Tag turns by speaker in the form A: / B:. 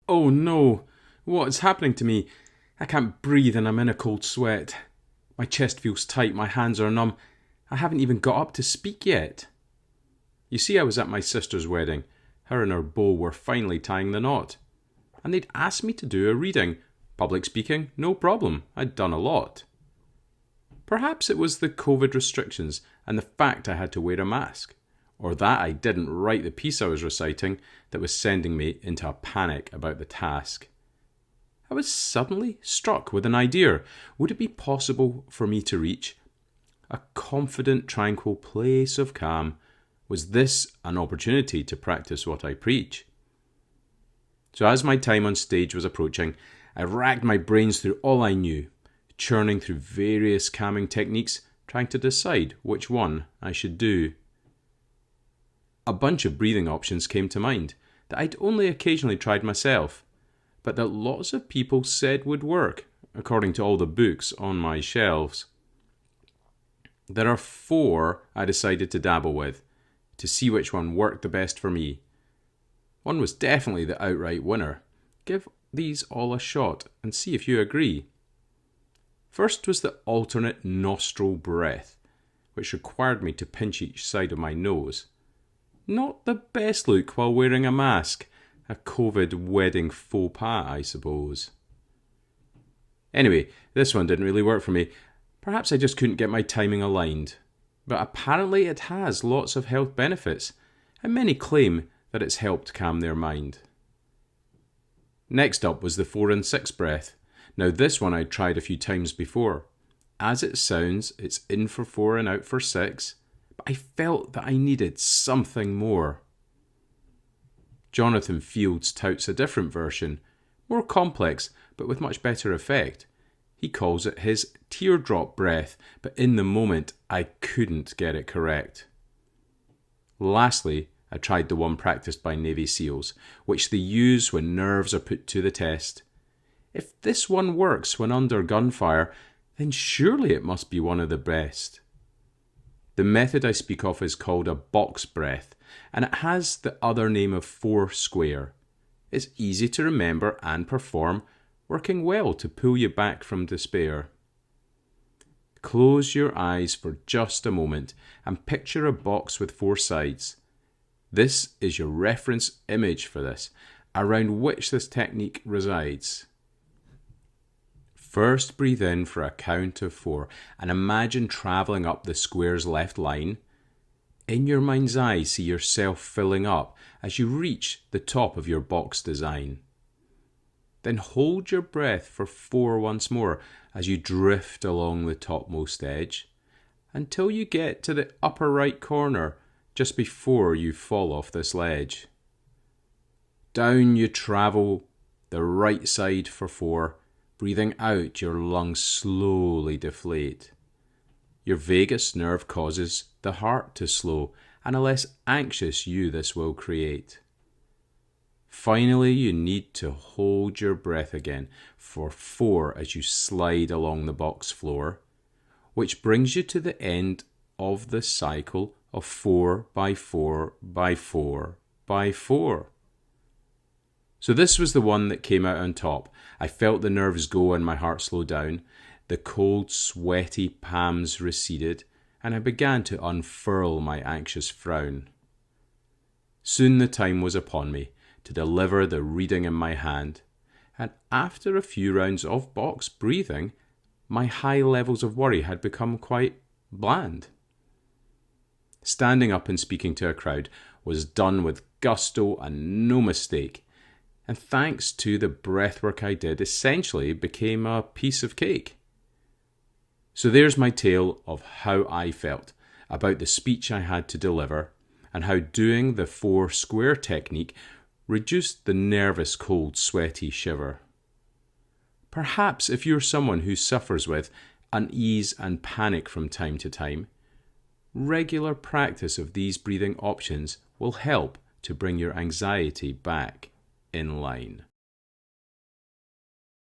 A: Oh no! What is happening to me? I can't breathe and I'm in a cold sweat. My chest feels tight, my hands are numb. I haven't even got up to speak yet. You see, I was at my sister's wedding. Her and her beau were finally tying the knot. And they'd asked me to do a reading. Public speaking, no problem. I'd done a lot. Perhaps it was the COVID restrictions and the fact I had to wear a mask, or that I didn't write the piece I was reciting that was sending me into a panic about the task. I was suddenly struck with an idea. Would it be possible for me to reach a confident, tranquil place of calm? Was this an opportunity to practice what I preach? So as my time on stage was approaching, I racked my brains through all I knew, churning through various calming techniques, trying to decide which one I should do. A bunch of breathing options came to mind that I'd only occasionally tried myself, but that lots of people said would work, according to all the books on my shelves. There are 4 I decided to dabble with, to see which one worked the best for me. One was definitely the outright winner. Give these all a shot and see if you agree. First was the alternate nostril breath, which required me to pinch each side of my nose. Not the best look while wearing a mask. A COVID wedding faux pas, I suppose. Anyway, this one didn't really work for me. Perhaps I just couldn't get my timing aligned. But apparently it has lots of health benefits, and many claim that it's helped calm their mind. Next up was the 4 and 6 breath. Now this one I'd tried a few times before. As it sounds, it's in for 4 and out for 6, but I felt that I needed something more. Jonathan Fields touts a different version, more complex but with much better effect. He calls it his teardrop breath, but in the moment I couldn't get it correct. Lastly, I tried the one practiced by Navy SEALs, which they use when nerves are put to the test. If this one works when under gunfire, then surely it must be one of the best. The method I speak of is called a box breath, and it has the other name of 4 square. It's easy to remember and perform, working well to pull you back from despair. Close your eyes for just a moment and picture a box with 4 sides. This is your reference image for this, around which this technique resides. First, breathe in for a count of 4 and imagine travelling up the square's left line. In your mind's eye, see yourself filling up as you reach the top of your box design. Then hold your breath for 4 once more as you drift along the topmost edge until you get to the upper right corner just before you fall off this ledge. Down you travel the right side for 4. Breathing out, your lungs slowly deflate. Your vagus nerve causes the heart to slow, and a less anxious you this will create. Finally, you need to hold your breath again for 4 as you slide along the box floor, which brings you to the end of the cycle of 4 by 4 by 4 by 4. So this was the one that came out on top. I felt the nerves go and my heart slow down. The cold, sweaty palms receded, and I began to unfurl my anxious frown. Soon the time was upon me to deliver the reading in my hand, and after a few rounds of box breathing, my high levels of worry had become quite bland. Standing up and speaking to a crowd was done with gusto and no mistake, and thanks to the breathwork I did, essentially became a piece of cake. So there's my tale of how I felt about the speech I had to deliver, and how doing the 4 square technique reduced the nervous, cold, sweaty shiver. Perhaps if you're someone who suffers with unease and panic from time to time, regular practice of these breathing options will help to bring your anxiety back in line.